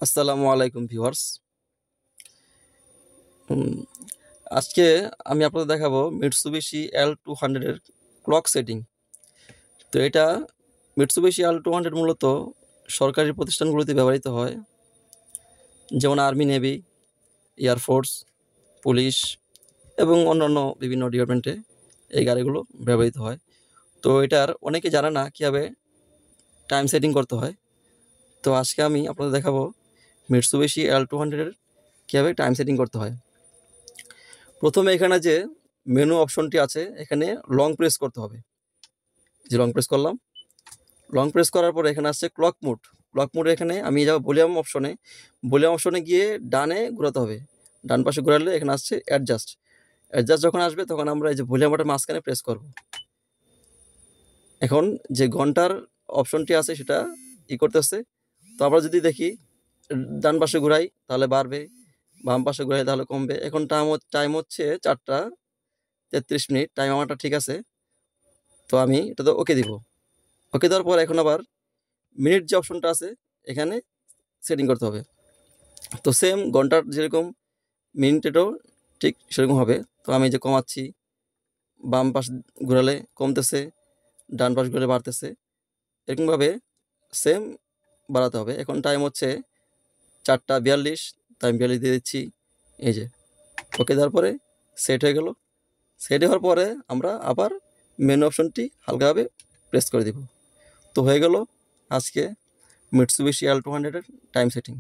আসসালামু আলাইকুম ভিউয়ার্স। উম, আজকে আমি আপনাদের দেখাবো মিটসুবিশি L200 এর ক্লক সেটিং। তো এটা মিটসুবিশি L200 মূলত সরকারি প্রতিষ্ঠানগুলোতে ব্যবহৃত হয়, যেমন আর্মি, নেভি, এয়ারফোর্স, পুলিশ এবং অন্যান্য বিভিন্ন ডিপার্টমেন্টে এই গাড়িগুলো ব্যবহৃত হয়। তো এটার অনেকে জানে না কীভাবে টাইম সেটিং করতে হয়। তো আজকে আমি আপনাদের দেখাবো মিটসুবিশি L200 এর কীভাবে টাইম সেটিং করতে হয়। প্রথমে এখানে যে মেনু অপশনটি আছে, এখানে লং প্রেস করতে হবে। যে লং প্রেস করলাম, লং প্রেস করার পরে এখানে আসছে ক্লক মোড। ক্লক মোডে এখানে আমি যাবো ভলিউম অপশনে। ভলিউম অপশনে গিয়ে ডানে ঘোরাতে হবে। ডান পাশে ঘোরালে এখানে আসছে অ্যাডজাস্ট। অ্যাডজাস্ট যখন আসবে তখন আমরা এই যে ভলিউম বাটন মাঝখানে প্রেস করব। এখন যে ঘন্টার অপশনটি আছে সেটা করতেছে। তো আবার যদি দেখি ডান পাশে ঘুরাই তাহলে বাড়বে, বাম পাশে ঘুরাই তাহলে কমবে। এখন টাইম হচ্ছে 4টা 33 মিনিট। টাইম আমারটা ঠিক আছে। তো আমি এটাতে ওকে দিব। ওকে দেওয়ার পর এখন আবার মিনিট যে অপশনটা আছে এখানে সেটিং করতে হবে। তো সেম ঘন্টার যেরকম মিনিটেরও ঠিক সেরকম হবে। তো আমি যে কমাচ্ছি, বাম পাশ ঘোরালে কমতেছে, ডান পাশ ঘুরালে বাড়তেছে, এরকমভাবে সেম বাড়াতে হবে। এখন টাইম হচ্ছে 4টা 42। তো আমি 42 দিয়ে দিচ্ছি। এই যে ওকে দেওয়ার পরে সেট হয়ে গেল। সেট হওয়ার পরে আমরা আবার মেনু অপশনটি হালকাভাবে প্রেস করে দিব। তো হয়ে গেল আজকে মিটসুবিশি L200 এর টাইম সেটিং।